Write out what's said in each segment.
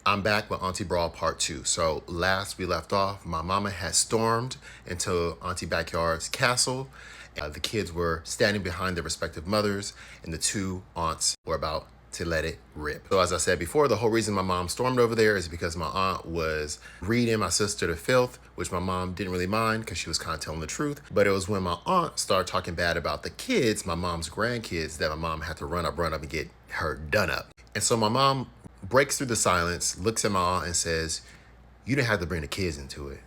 I'm back with Auntie Brawl Part 2. So last we left off, my mama had stormed into Auntie Backyard's castle. The kids were standing behind their respective mothers, and the two aunts were about to let it rip. So as I said before, the whole reason my mom stormed over there is because my aunt was reading my sister to filth, which my mom didn't really mind because she was kind of telling the truth. But it was when my aunt started talking bad about the kids, my mom's grandkids, that my mom had to run up and get her done up. And so my mom breaks through the silence, looks at my aunt and says, "You didn't have to bring the kids into it."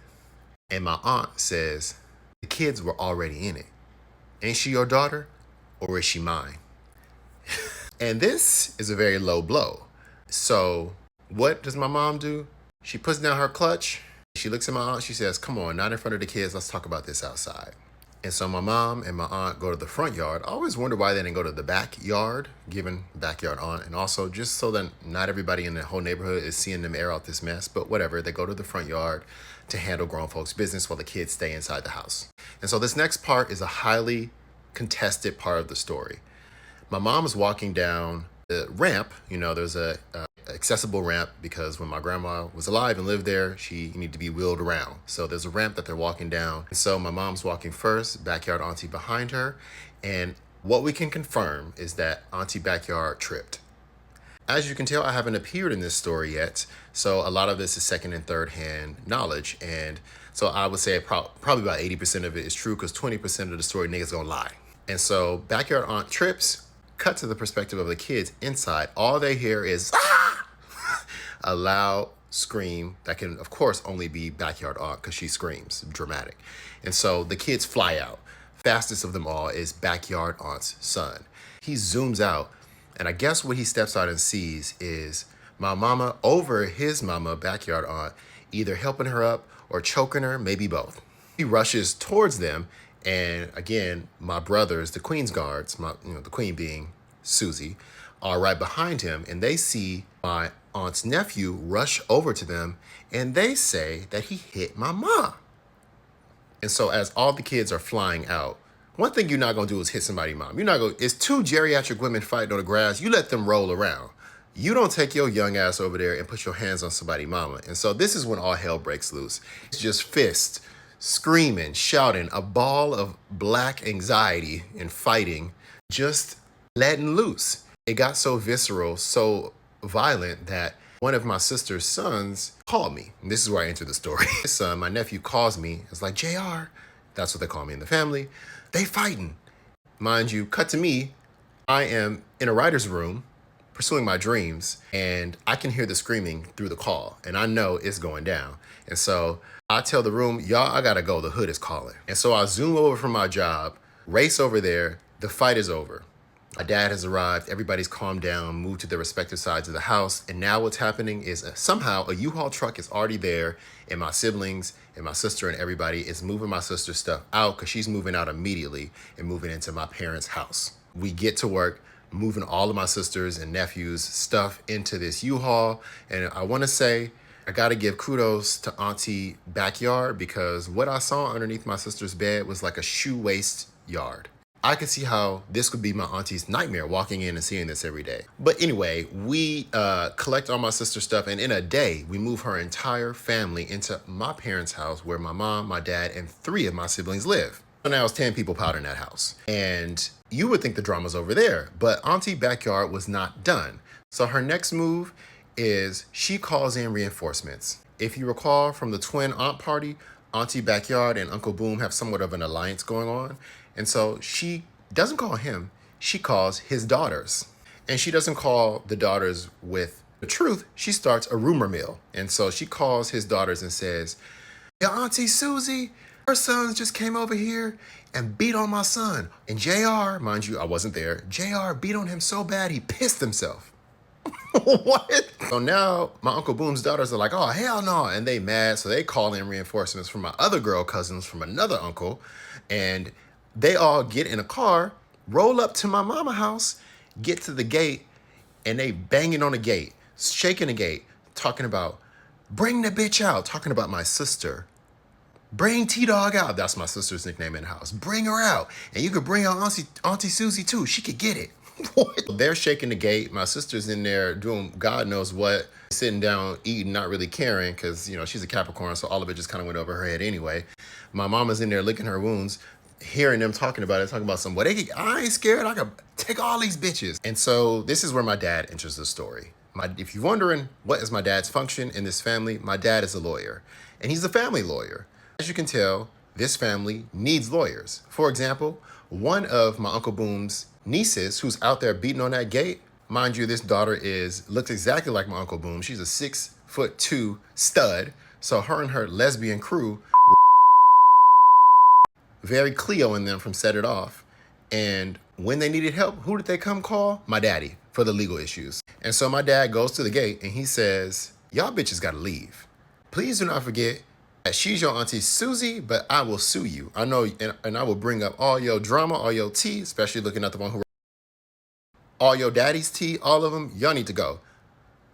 And my aunt says, "The kids were already in it. Ain't she your daughter, or is she mine?" And this is a very low blow. So what does my mom do? She puts down her clutch. She looks at my aunt. She says, "Come on, not in front of the kids. Let's talk about this outside." And so my mom and my aunt go to the front yard. I always wonder why they didn't go to the backyard, given backyard aunt. And also just so that not everybody in the whole neighborhood is seeing them air out this mess. But whatever, they go to the front yard to handle grown folks' business while the kids stay inside the house. And so this next part is a highly contested part of the story. My mom is walking down the ramp. You know, there's a accessible ramp because when my grandma was alive and lived there, she needed to be wheeled around. So there's a ramp that they're walking down. And so my mom's walking first, backyard auntie behind her. And what we can confirm is that Auntie Backyard tripped. As you can tell, I haven't appeared in this story yet. So a lot of this is second and third hand knowledge. And so I would say probably about 80% of it is true because 20% of the story niggas gonna lie. And so backyard aunt trips. Cut to the perspective of the kids inside. All they hear is "Ah!" a loud scream that can, of course, only be backyard aunt because she screams, dramatic. And so the kids fly out. Fastest of them all is backyard aunt's son. He zooms out, and I guess what he steps out and sees is my mama over his mama, backyard aunt, either helping her up or choking her, maybe both. He rushes towards them. And again, my brothers, the Queen's guards, the Queen being Susie, are right behind him. And they see my aunt's nephew rush over to them. And they say that he hit my mom. And so as all the kids are flying out, one thing you're not going to do is hit somebody's mom. You're not going. It's two geriatric women fighting on the grass. You let them roll around. You don't take your young ass over there and put your hands on somebody's mama. And so this is when all hell breaks loose. It's just fists. Screaming, shouting, a ball of black anxiety and fighting, just letting loose. It got so visceral, so violent that one of my sister's sons called me. And this is where I enter the story. His son, my nephew, calls me. It's like, "JR," that's what they call me in the family. "They fighting." Mind you, cut to me. I am in a writer's room pursuing my dreams, and I can hear the screaming through the call, and I know it's going down. And so I tell the room, "Y'all, I gotta go. The hood is calling." And so I zoom over from my job, race over there. The fight is over. My dad has arrived. Everybody's calmed down, moved to their respective sides of the house. And now what's happening is somehow a U-Haul truck is already there, and my siblings and my sister and everybody is moving my sister's stuff out because she's moving out immediately and moving into my parents' house. We get to work moving all of my sisters and nephews' stuff into this U-Haul. And I want to say, I got to give kudos to Auntie Backyard because what I saw underneath my sister's bed was like a shoe waist yard. I could see how this could be my auntie's nightmare, walking in and seeing this every day. But anyway, we collect all my sister's stuff, and in a day, we move her entire family into my parents' house where my mom, my dad, and 3 of my siblings live. So now it's 10 people powder in that house. And you would think the drama's over there, but Auntie Backyard was not done. So her next move is she calls in reinforcements. If you recall from the twin aunt party, Auntie Backyard and Uncle Boom have somewhat of an alliance going on. And so she doesn't call him, she calls his daughters. And she doesn't call the daughters with the truth, she starts a rumor mill. And so she calls his daughters and says, "Your Auntie Susie, her sons just came over here and beat on my son. And JR, mind you, I wasn't there, JR beat on him so bad he pissed himself." What? So now my Uncle Boom's daughters are like, "Oh, hell no." And they mad. So they call in reinforcements from my other girl cousins from another uncle. And they all get in a car, roll up to my mama house, get to the gate, and they banging on the gate, shaking the gate, talking about, "Bring the bitch out," talking about my sister. "Bring T-Dog out." That's my sister's nickname in the house. "Bring her out. And you could bring out Auntie Susie too. She could get it." What? They're shaking the gate. My sister's in there doing God knows what, sitting down, eating, not really caring because, she's a Capricorn, so all of it just kind of went over her head anyway. My mama's in there licking her wounds, hearing them talking about it, talking about some, I ain't scared. I could take all these bitches. And so this is where my dad enters the story. If you're wondering what is my dad's function in this family, my dad is a lawyer, and he's a family lawyer. As you can tell, this family needs lawyers. For example, one of my Uncle Boom's nieces who's out there beating on that gate, mind you, this daughter looks exactly like my Uncle Boom. She's a 6'2" stud. So her and her lesbian crew, very Cleo in them from Set It Off. And when they needed help, who did they come call? My daddy for the legal issues. And so my dad goes to the gate and he says, y'all bitches gotta leave. Please do not forget that she's your Auntie Susie, but I will sue you. I know, and I will bring up all your drama, all your tea, especially looking at the one who, all your daddy's tea, all of them, y'all need to go.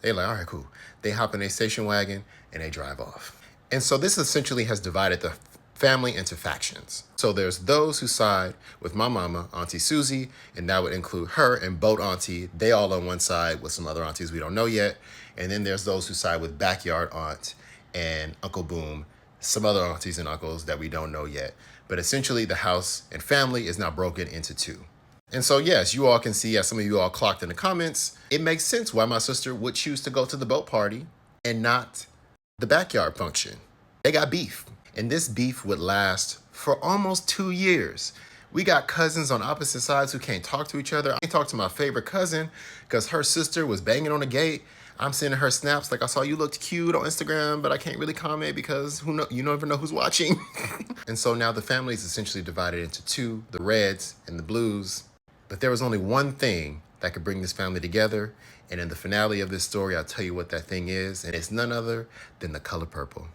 They like, all right, cool. They hop in a station wagon and they drive off. And so this essentially has divided the family into factions. So there's those who side with my mama, Auntie Susie, and that would include her and Boat Auntie. They all on one side with some other aunties we don't know yet. And then there's those who side with Backyard Aunt and Uncle Boom, some other aunties and uncles that we don't know yet. But essentially the house and family is now broken into two. And so, yes, you all can see, as some of you all clocked in the comments, it makes sense why my sister would choose to go to the boat party and not the backyard function. They got beef. And this beef would last for almost 2 years. We got cousins on opposite sides who can't talk to each other. I can't talk to my favorite cousin because her sister was banging on the gate. I'm sending her snaps like, I saw you looked cute on Instagram, but I can't really comment because you never know who's watching. And so now the family is essentially divided into two, the Reds and the Blues. But there was only one thing that could bring this family together. And in the finale of this story, I'll tell you what that thing is. And it's none other than the color purple.